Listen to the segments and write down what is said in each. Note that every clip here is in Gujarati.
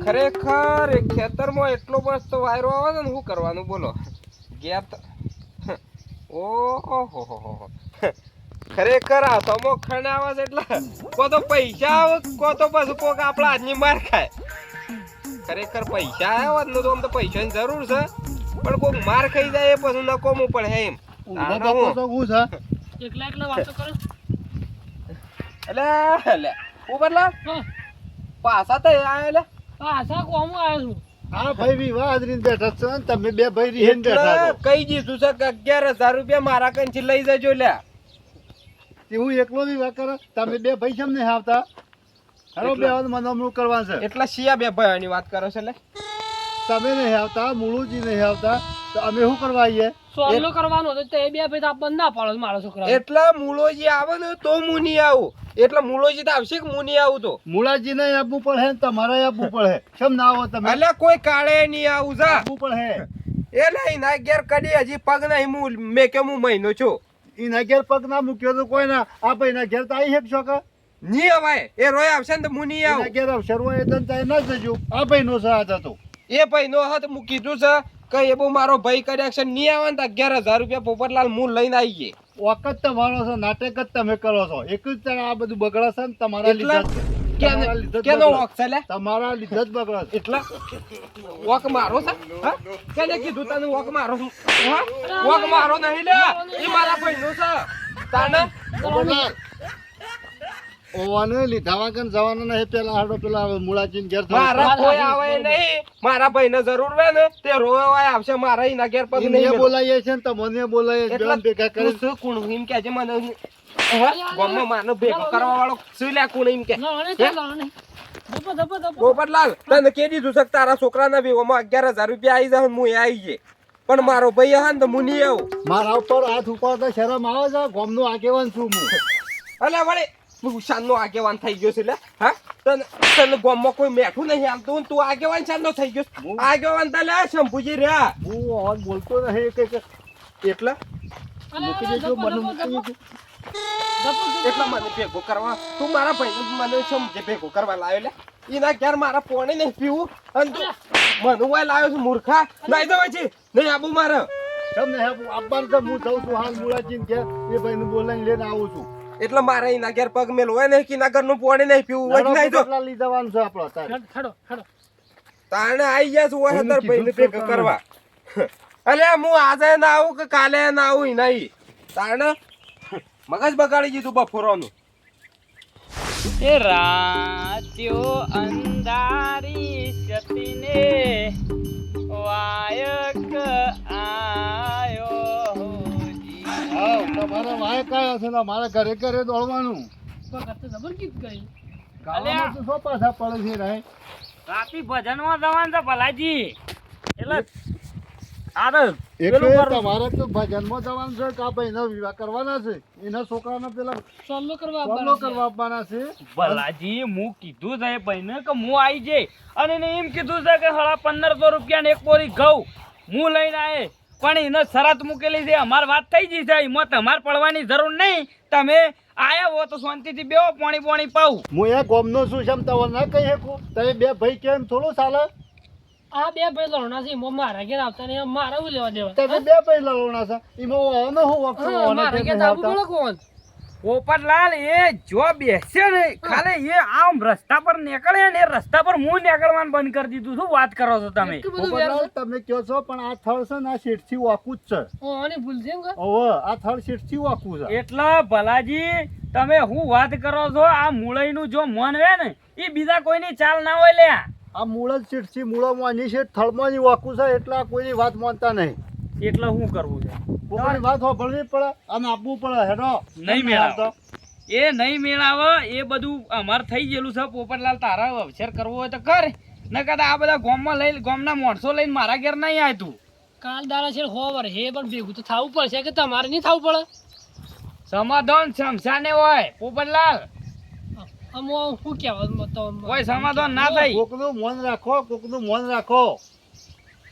ખરેખર ખેતરમાં એટલો મસ્ત વાયરો આવે છે ને શું કરવાનું બોલો ગયા ઓહો ખરેખર આ સમો ખણ આવે છે એટલે કો તો પૈસા આવે કો તો પાછું કોક આપણા હાથની માર ખાય ખરેખર પૈસા આવ્યા ને તો આમ તો પૈસાની જરૂર છે પણ કોક માર ખાઈ જાય એ પછી નકોમું પડે એમ એકલા એકલા વાતો કરો એટલે ઉબરલા પાછા તો આયા પાછા કોમ આવ્યો છું હા ભાઈ વિવાહ આદરીને બેઠા છો ને તમે બે ભાઈ રીહીને બેઠા છો કઈ દીધું છે કે 11,000 રૂપિયા મારા કંચી લઈ જજો લ્યા તે હું એકલો વિવાહ કરો તમે બે ભાઈ કેમ નહીં આવતા હાલો બે મનોમણું કરવાનું છે એટલા શિયા બે ભાઈઓની વાત કરો છો એટલે તમે નહીં આવતા મુળુજી નહીં આવતા તો અમે શું કરવા આવીએ સોલ્લો કરવાનો હતો તે બે ભાઈ તો આપણને ના પાડો મારો છોકરા એટલા મૂળોજી આવે ને તો હું નહીં આવું એટલે મૂળોજી તો આવશે કે હું નહીં આવું તો મુળાજી ને આપવું પડે ને તમારે આપવું પડે કેમ ના આવો તમે એટલે કોઈ કાળે નહીં આવું જા આપવું પડે એ નહીં ના ઘેર કદી હજી પગ નહીં મેં કે હું મહિનો છું એના ઘેર પગ ના મૂક્યો તો કોઈ ના આ ભાઈ ના ઘેર તો આવી શકશો કે નહીં અવાય એ રોય આવશે ને તો હું નહીં આવું એના ઘેર અવસર હોય તો ના જજો આ ભાઈ નો સાથ હતો એ ભાઈ નો હાથ હું કીધું છે કે એ બહુ મારો ભાઈ કર્યા છે નહીં આવે ને તો 11,000 રૂપિયા પોપટલાલ હું લઈને આવીએ વખત તમારો છે નાટક જ તમે કરો છો એક જ આ બધું બગડે છે ને તમારા લીધે કેનો વોક છે લે તમારા લીધે જ બગડે છે એટલે વોક મારો છે હા કેને કીધું તને વોક મારો છું હા વોક મારો નહીં લે એ મારા ભાઈનો છે તાને ઓવાને લીધા વાગન જવાનો નહીં પેલા હાડો પેલા મુળાજીને ઘેર મારા કોઈ આવે નહીં મારા ભાઈને જરૂર હોય ને તે રોવા આવશે મારા એના ઘેર પગ નહીં બોલાઈએ છે ને તમને બોલાઈએ છે બેન ભેગા કરી શું કોણ એમ કે છે મને ગોમમાં માનો ભેગો કરવા વાળો શું લે કોણ એમ કે પોપટલાલ તને કે દીધું છે તારા છોકરાના વિવાહમાં 11,000 રૂપિયા આવી જાય હું આવી જઈએ પણ મારો ભાઈ હા ને તો હું નહીં આવું મારા ઉપર હાથ ઉપાડતા શરમ આવે છે ગામનો આગેવાન છું હું અલે વળે તું શાનનો આગેવાન થઈ ગયો છે લે હા તને ગામમાં કોઈ મેઠું નહીં આવતું તું આગેવાન શાનનો થઈ ગયો આગેવાન તો લે શંભુજી રહ્યા હું હવે બોલતો નહીં કે એટલે મૂકી દેજો મને મૂકી દેજો એટલે મને ભેગો કરવા તું મારા ભાઈને મને સમજે ભેગો કરવા લાવ્યો લે એના ઘેર મારા પોણે નહીં પીવું અને તું મને વાય લાવ્યો છું મૂર્ખા નહીં તો પછી નહીં આબુ મારે તમને આપવાનું છે હું જઉં છું હાલ મુળાજીને ઘેર એ ભાઈને બોલાવીને લઈને આવું છું એટલે મારે એના ઘેર પગ મેલ હોય નહીં કે એના ઘરનું પોણે નહીં પીવું હોય નહીં તો લઈ જવાનું છે આપણો ખડો ખડો તાણે આવી ગયા છું હોય અંદર ભાઈને ભેગો કરવા અલે હું આજે ના આવું કે કાલે ના આવું નહીં તાણે મગજ બગાડી દીધું બફોરોનું એ રાત્યો અંધારી સતીને વાયક આયો હા તમારે વાય કયા છે ને મારા ઘરે ઘરે દોડવાનું જબર ગીત ગઈ ગાવામાં તો શું પાછા પડે છે રે રાતી ભજનમાં જવાનું છે ભલાજી એટલે એટલે તમારે તો ભજનમાં જવાનું છે કે આ ભાઈનો વિવાહ કરવાના છે એના છોકરાને પેલા સોલ્લો કરવા આપવાના છે ભલાજી હું કીધું છે એ ભાઈને કે હું આવી જઈ અને એને એમ કીધું છે કે 1,500 રૂપિયા ને એક બોરી ઘઉં હું લઈને આવે પણ એને શરત મૂકેલી છે અમાર વાત થઈ ગઈ છે એમાં તમારે પડવાની જરૂર નહીં તમે આયા હો તો શાંતિથી બેહો પાણી પાવું હું એ ગોમનો છું કેમ તમે ના કહી શકું તમે બે ભાઈ કેમ થોડું ચાલે આ બે ભાઈ લડના છે એમાં મારા ઘેર આવતા ને મારા હું લેવા દેવા તમે બે ભાઈ લડવાના છે એમાં ઓનો હું વખત મારા ઘેર આવું બોલો કોણ પોપટલાલ એ જો બેસે ને ખાલી એ આમ રસ્તા પર નીકળે ને એ રસ્તા પર હું નીકળવાનું બંધ કરી દીધું શું વાત કરો છો તમે તમે કહો છો પણ આ થળ છે ને આ શેઠથી વાકું જ છે ઓની ભૂલ છે કે ઓવે આ થળ શેઠથી વાકું છે એટલે ભલાજી તમે હું વાત કરો છો આ મૂળઈનું જો મન હે ને એ બીજા કોઈની ચાલ ના હોય લ્યા આ મૂળ જ શેઠથી મૂળમાં ની શેઠ થળમાં ની વાકું છે એટલે આ કોઈની વાત માનતા નહીં એટલે શું કરવું છે પોતાની વાત સાંભળવી પડે અને આપવું પડે હેડો નહીં મેળાવ એ નહીં મેળાવ એ બધું અમાર થઈ ગયેલું છે પોપટલાલ તારા અવસર કરવો હોય તો કર ન કદાચ આ બધા ગામમાં લઈ ગામના માણસો લઈને મારા ઘેર નહીં આવતું કાલ દાડા છે હોવર હે પણ ભેગું તો થવું પડશે કે તમારે નહીં થવું પડે સમાધાન શમશાને હોય પોપટલાલ અમો શું કહેવા તો કોઈ સમાધાન ના થાય કોકનું મન રાખો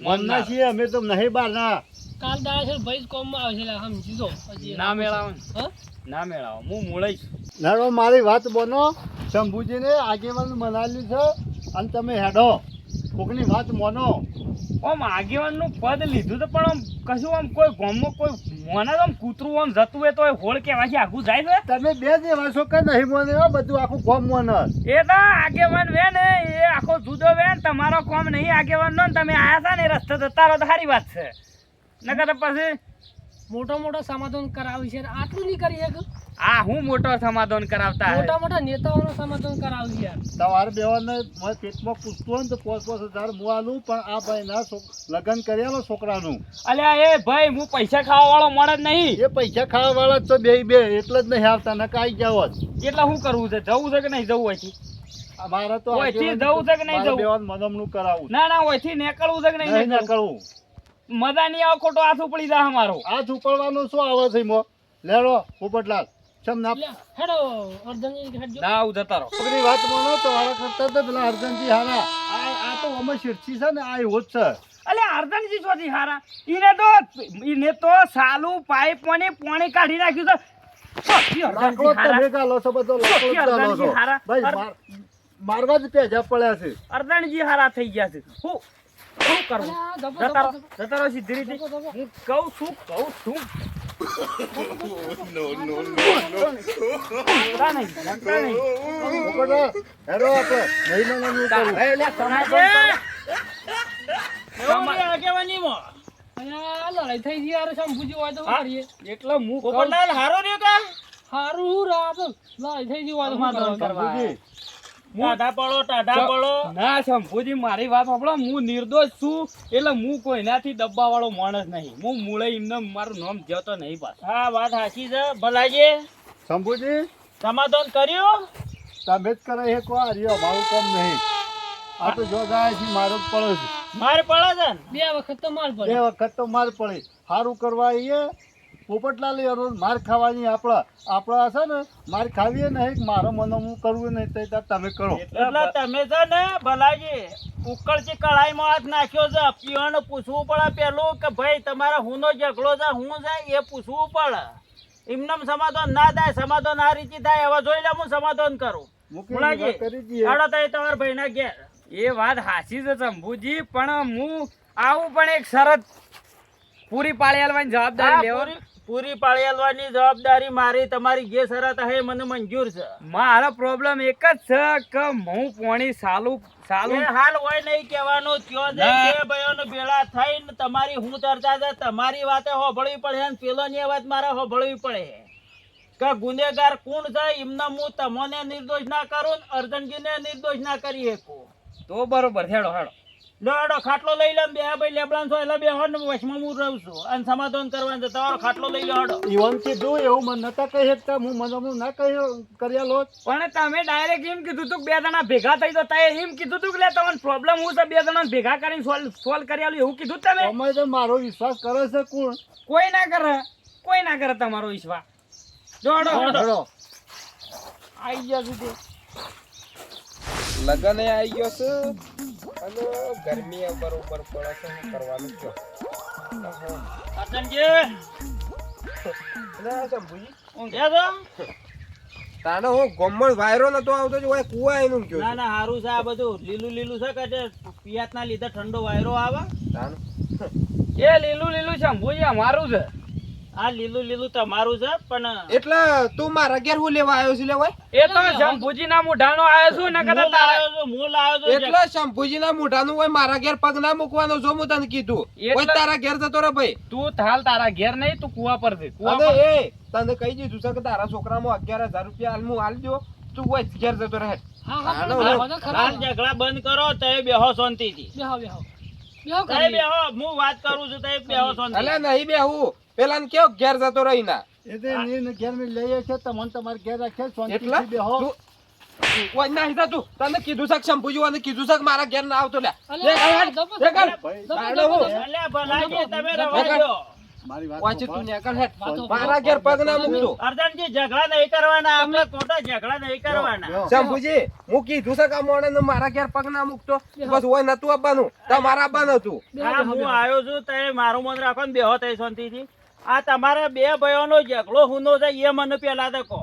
મન ના છીએ અમે તો નહીં બહાર ના કાલ દાડા છે ભાઈ કોમમાં આવે છે સમજી દો ના મેળાવ ના મેળાવ હું મૂળઈ છું નાનો મારી વાત બનો શંભુજીને આગેવાન મનાલી છે અને તમે હેડો કોકની વાત મોનો. આમ આગેવાનનું પદ લીધું તો પણ આમ કશું આમ કોઈ ગામમાં કોઈ મોને તો આમ કૂતરું આમ જતું હોય તો એ હોળ કહેવાથી આગું જાય છે. તમે બે જ એવા છો કે નહીં મોને હો, બધું આખું ગોમ મોને. એ તો આગેવાન વે ને એ આખો જુદો વે ને તમારો કોમ નહીં આગેવાન નો ને તમે આયા હતા ને રસ્તે જતા રહો તો સારી વાત છે. નકર તો પછી મોટો સમાધાન કરાવી છે આટલું નહીં કરી શકે. આ હું મોટો સમાધાન કરાવતા હે. મોટા નેતાઓનું સમાધાન કરાવી યાર. તમારે બેવાને મારે પેટમાં પૂછતું હોય ને તો 5,000 હું આલું, પણ આ ભાઈના લગ્ન કરેલો છોકરાનું. અલ્યા એ ભાઈ હું પૈસા ખાવા વાળો મળે જ નહીં. એ પૈસા ખાવા વાળા જ તો બે એટલે જ નહીં આવતા, નકા આવી જાવ જ. એટલે શું કરવું છે? જવું છે કે નહીં જવું હોય? મારે તો ઓયથી જવું છે કે નહીં જવું? બેવાન મનમનું કરાવું. ના ના ઓયથી નીકળવું છે કે નહીં નહીં નીકળવું? કરવું. મજા નહીં આવે, ખોટો હાથ ઉપડી જાય અમારો. હાથ ઉપાડવાનું શું આવે છે મો? લેડો પોપટલાલ ચમ ના લે, હેડો અર્જનજી હેડજો. ના જતા રહો. છોકરી વાત માનો તો મારા કરતા તો પેલા અર્જનજી હારા. આ તો અમે શીરસી છે ને આ એવો જ છે. અલ્યા અર્જનજી ચોથી હારા. ઈને તો સાલું પાઇપ પાણી કાઢી નાખ્યું છે. ચોથી લાકડો અર્જનજી જ હારા. તમે ગાલો છો, બધો લાકડો જ ગાલો છો. હારા. ભાઈ મારવા જ પેજા પડ્યા છે. અર્જનજી હારા થઈ ગયા છે. શું કરવું? અલ્યા, દબો, જતા રહો, દબો, દબો. જતા રહો સીધી રીતે. દબો, દબો. હું કહું છું. જતા નહીં, જતા નહીં. પોપટલાલ હેરો આપણે નહીં મનમનું કરવું. અલ્યા, લડાઈ થઈ ગઈ યાર. શંભુજી હોય તો શું કરીએ? એટલે હું કહું હારું રાત લડાઈ થઈ ગઈ હોય તો શું સમાધાન કરવાનું? શંભુજી, ના શંભુજી મારી વાત સાંભળો. હું નિર્દોષ છું એટલે હું કોઈનાથી દબ્બા વાળો માણસ નહીં. હું મૂળે એમને મારું નામ જતો નહીં પાછો. હા વાત સાચી છે ભલાજી. શંભુજી સમાધાન કર્યું? તમે જ કરે એ કો રહ્યો, મારું કામ નહીં. આ તો જો જાય છે મારો જ પડે છે. મારે પડે છે ને? બે વખત તો માર બે પડે. વખત તો માર પડે. સારું કરવા આવીએ પોપટલાલ માર ખાવાની આપણા છે ને માર ખાવીએ નહીં. મારો મનમું કરવું નહીં તો તમે કરો. એટલે તમે છે ને ભલાજી ઉકળતી કઢાઈમાં હાથ નાખ્યો છે. પીવાનું પૂછવું પડે પેલું કે ભાઈ તમારા હુંનો ઝઘડો છે હું છે એ પૂછવું પડે. એમનેમ સમાધાન ના થાય. સમાધાન આ રીતે થાય. હવે જોઈ લે હું સમાધાન કરું. મૂકી ભલાજી વાત કરી દઈએ. આડો તો તમારા ભાઈના ઘેર. એ વાત સાચી છે શંભુજી, પણ હું આવું પણ એક શરત પૂરી પાડી આલવાની હા, જવાબદારી લેવો. પૂરી પાડી આલવાની જવાબદારી મારી. તમારી જે શરત હે મને મંજૂર છે. મારો પ્રોબ્લેમ એક જ છે કે હું પોણી સાલું એ હાલ હોય નહીં કહેવાનું. ત્યો જઈ ના. બે ભાઈઓને ભેળા થઈને તમારી હું ચર્ચા છે. તમારી વાતે હોભળવી પડે અને પેલોની વાત મારે હોભળવી પડે કે ગુનેગાર કોણ છે. એમના હું તમને નિર્દોષ ના કરું ને અર્જનજીને નિર્દોષ ના કરી શકું. તો બરોબર. હેડો હેડો. લેડો ખાટલો લઈ લે. બે ભાઈ લેબડાન છો એટલે બે હોડ ને વચમાં હું રહું છું અને સમાધાન કરવાનું છે. તમારો ખાટલો લઈ લો હડો. ઈવન કીધું એવું મને નતા કહી શકતા. હું મનમું ના કર્યા લો. પણ તમે ડાયરેક્ટ એમ કીધું તું કે બે જણા ભેગા થઈ તો તમે એમ કીધું તું કે લે તમને પ્રોબ્લેમ હું છે બે જણા ભેગા કરીને સોલ્વ કરી આલું એવું કીધું તમે. તમે તો મારો વિશ્વાસ કરે છે કોણ? કોઈ ના કરે તમારો વિશ્વાસ. જો હેડો હેડો. હેડો. આઈ ગયા સુધી લગન એ આવી ગયો છે અને ગરમી એ બરોબર પડે છે. શું કરવાનું કયો? અર્જનજી એટલે શંભુજી ઊંઘ્યા છો? તાનો હું ગોમણ વાયરો નતો આવતો જો કુવા એનું ગયો ના ના સારું છે. આ બધું લીલું લીલું છે કે પિયાત ના લીધે ઠંડો વાયરો આવે. તાનો એ લીલું શંભુજી અમારું છે. આ લીલું લીલું તમારું છે પણ એટલે તું મારા ઘેર હું લેવા આવ્યો છે લેવાય? એ તો શંભુજી ના મુઢાનો આવ્યો છું ને કદાચ તારા હું લાવ્યો છું. એટલે શંભુજી ના મોઢાનું હોય મારા ઘેર પગ ના મૂકવાનો છો હું તને કીધું. એટલે- કોઈ તારા ઘેર જતો રે ભાઈ. તું હાલ તારા ઘેર નહીં, તું કુવા પર છે. કુવા અને પર એ તને કહી દીધું છે કે તારા છોકરામાં 11,000 રૂપિયા હાલ હું હાલ દો. તું હોય ઘેર જતો રહે. હા હા હાલો, પણ હાલો. બેહો તો ખરા. હાલ ઝઘડા બંધ કરો. તમે બેહો શાંતિથી. બેહો બેહો તમે કરીએ. બેહો. હું વાત કરું છું. તમે બેહો શાંતિ. અલે નહીં બેહું. પેલા ને કેવો ઘેર જતો રહી ના. એ તો એને ઘેર મેં લઈએ છે. તમને તમારે ઘેર રાખ્યા એટલે શાંતિથી બેહો. તું કોઈ ના હિતા તું તને કીધું છે કે શંભુજી વાને કીધું છે કે મારા ઘેર ના આવતો લે. અલ્યા, લે, દબો, લે, કર. ભાઈ, તાળો હું. અલ્યા ભલાજી તમે રવા દો. મારી વાત વાંચી સાંભળ. તું ને કર હેટ. વાતો મારા ઘેર પગ ના મૂકતો. અર્જનજી ઝઘડા નહીં કરવાના. આપણે ખોટા ઝઘડા નહીં કરવાના. બેહો. શંભુજી હું કીધું છે કે આ મોણે મારા ઘેર પગ ના મૂકતો. બસ હોય નતું આપવાનું. તમારા આપવાનું હતું. હા હું આવ્યો છું. તમે મારું મન રાખો ને બેહો થઈ શાંતિથી. આ તમારા બે ભાઈઓનો ઝઘડો હુનો છે એ મને પેલા તો કહો.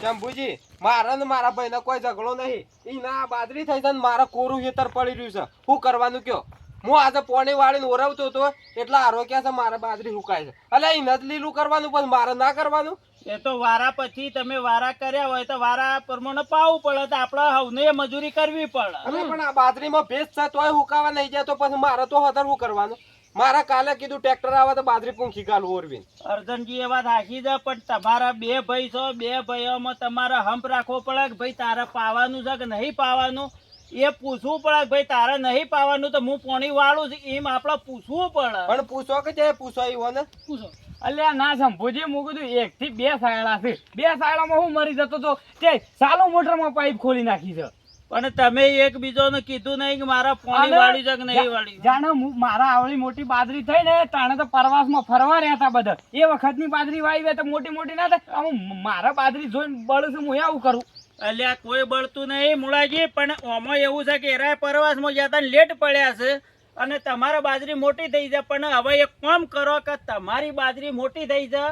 શંભુજી મારા ને મારા ભાઈને કોઈ ઝઘડો નહીં. ઈ ના બાજરી થઈ છે ને મારા કોરું ખેતર પડી રહ્યું છે. શું કરવાનું કયો? હું આજે પોણી વાળીને ઓરવતો હતો એટલે આરોગ્ય છે મારે બાજરી સુકાય છે. એટલે ઈ નથી લીલું કરવાનું પણ મારે ના કરવાનું. એ તો વારા પછી તમે વારા કર્યા હોય તો વારા પ્રમાણે પાવું પડે તો આપણે હવને મજૂરી કરવી પડે. અમે પણ આ બાજરીમાં ભેજ છે તોય હુકાવા નહીં જાય તો પછી મારે તો હતર શું કરવાનું? મારા કાલે કીધું ટ્રેક્ટર આવે તો બાજરી પૂંખી ગાલું ઓરવીને. અર્જનજી એ વાત હાચી છે પણ તમારા બે ભાઈ છો, બે ભાઈઓમાં તમારે હંપ રાખવો પડે કે ભાઈ તારે પાવાનું છે કે નહીં પાવાનું એ પૂછવું પડે કે ભાઈ તારે નહીં પાવાનું તો હું પોણી વાળું છું એમ આપણે પૂછવું પડે. પણ પૂછો કે જે પૂછો એવો ને પૂછો. અલ્યા ના શંભુજી હું કીધું 1 થી 2 સાયડા છે. 2 સાયડામાં હું મરી જતો તો તે સાલો મોટરમાં પાઇપ ખોલી નાખી છે. પણ તમે એકબીજાને કીધું નહીં કે મારા પોણી વાળી છે કે નહીં વાળી. જાણે મારા આવડી મોટી બાજરી થઈ ને તાણે તો પ્રવાસમાં ફરવા રહ્યા હતા બધા. એ વખતની બાજરી વાવી હોય તો મોટી મોટી ના થાય. આમ મારા બાજરી જોઈને બળું છું હું આવું કરું. અલ્યા કોઈ બળતું નહીં મુળાજી પણ આમાં એવું છે કે એરાય પ્રવાસમાં જતા લેટ પડ્યા છે અને તમારા બાજરી મોટી થઈ છે પણ હવે એક કામ કરો કે તમારી બાજરી મોટી થઈ છે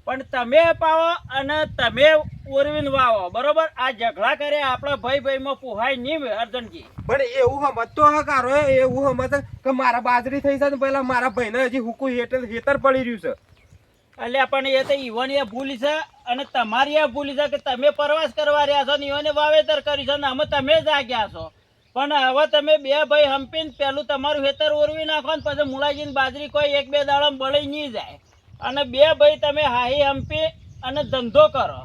પણ તમે પાવો અને તમે ઓરવીને વાવો બરોબર. આ ઝઘડા કરે આપણા ભાઈ ભાઈમાં પુહાય નહીં અર્જનજી. પણ એવું સમજતો હકારો એવું સમજ કે મારા બાજરી થઈ છે ને પેલા મારા ભાઈને હજી હુકુ હેતર પડી રહ્યું છે. અલ્યા પણ એ તો ઈવન એ ભૂલ છે અને તમારી એ ભૂલ છે કે તમે પ્રવાસ કરવા રહ્યા છો ને ઈવને વાવેતર કર્યું છે ને અમે તમે જાગ્યા છો. પણ હવે તમે બે ભાઈ હંપીને પેલું તમારું ખેતર ઓરવી નાખો ને પછી મુળાજીની બાજરી કોઈ 1-2 દાડામાં બળી નહીં જાય અને બે ભાઈ તમે હાહી હંપી અને ધંધો કરો.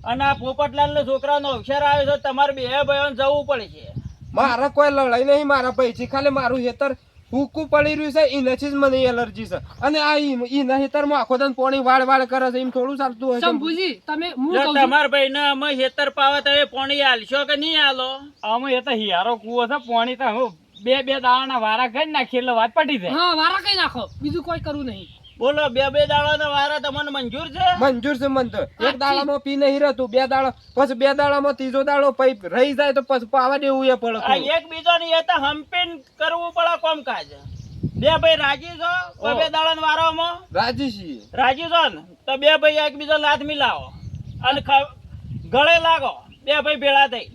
અને આ પોપટલાલના છોકરાનો અવસર આવે છે તમારે બે ભાઈઓને જવું પડશે. મારા કોઈ લડાઈ નહીં મારા ભાઈ ખાલી મારું હેતર હુકું પડી રહ્યું છે એનાથી જ મને એલર્જી છે. અને આ ઈના હેતરમાં આખો દન પોણી વાળ કરે છે એમ થોડું ચાલતું હોય છે. શંભુજી તમે હું જો કહું છું તમારા ભાઈને અમે ખેતર પાવા તમે પોણી હાલશો કે નહીં હાલો? અમે એ તો હિયારો કૂવો છે પાણી તો હું 2 દાડાના વારા કરી નાખીએ એટલે વાત પટી જાય. હા વારા કઈ નાખો બીજું કોઈ કરવું નહીં. બોલો 2 દાડાના વારા તમને મંજૂર છે? મંજૂર છે મન તો. એક દાડામાં પી નહીં રહેતું 2 દાડા પછી 2 દાડામાં ત્રીજો દાડો પૈપ રહી જાય તો પછી પાવા દેવું એ પડે. આ એકબીજાની એ તો હંપીન કરવું પડે કામકાજ. બે ભાઈ રાજી છો? 2 દાડાના વારામાં રાજી છીએ. રાજી છો ને તો બે ભાઈ એકબીજા લાત મિલાવો અને ગળે લાગો બે ભાઈ ભેળા થઈ.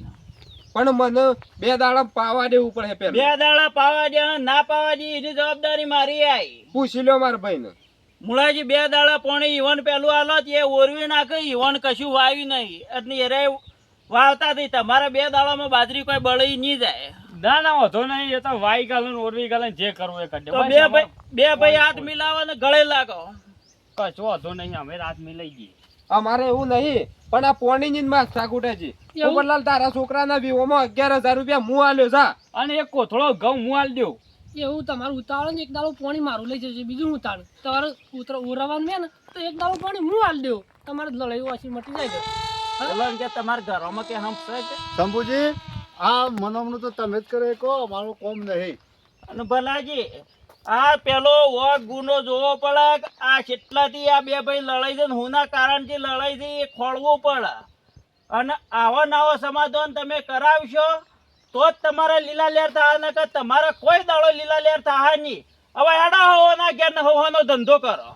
પણ મને 2 દાડા પાવા દેવું પડે પેલા. 2 દાડા પાવા દે ના પાવા દે એની જવાબદારી મારી આવી. પૂછી લ્યો મારા ભાઈને. મુળાજી 2 દાડા પોણી ઈવન પેલું આલો એ ઓરવી નાખે ઈવન કશું વાવ્યું નહીં એટલે એરે વાવતા થઈ. તમારા 2 દાડામાં બાજરી કોઈ બળી નહીં જાય. ના ના વધો નહીં એ તો વાઈ ગાલન ઓરવી ગાલન જે કરવું એ કરી તો બે ભાઈ હાથ મિલાવો ને ગળે લાગો. કશો વધો નહીં અમે રાત મિલાઈ ગઈ. અમારે એવું નહીં પણ આ પોણી ની માં ઠાકુટાજી ઉપરલાલ તારા છોકરાના વિવોમાં 11,000 રૂપિયા હું આલ્યો જા. અને એક કોથળો ઘઉં હું આલ દઉં. એવું તમારું ઉતાવળ ને એક દાડો પાણી મારું લઈ જશે બીજું ઉતાળ તમારે ઉરાવાનું ને તો એક દાડો પાણી હું હાલ દેવું તમારે લડાઈ ઓછી મટી જાય છે. બોલો કે તમારા ઘરોમાં કે હમ છે કે? શંભુજી આ મનમનું તો તમે જ કરે કહો અમારું કોમ નહીં. અને ભલાજી આ પેલો વોટ ગુનો જોવો પડે કે આ કેટલાથી આ બે ભાઈ લડાઈ છે ને હુંના કારણથી લડાઈ છે એ ખોળવું પડે અને આવો નવો સમાધાન તમે કરાવશો તો જ તમારા લીલા લેર થાય ને કે તમારા કોઈ દાડો લીલા લેર થાય નહીં. હવે એડા હોવાના ઘેર હોવાનો ધંધો કરો.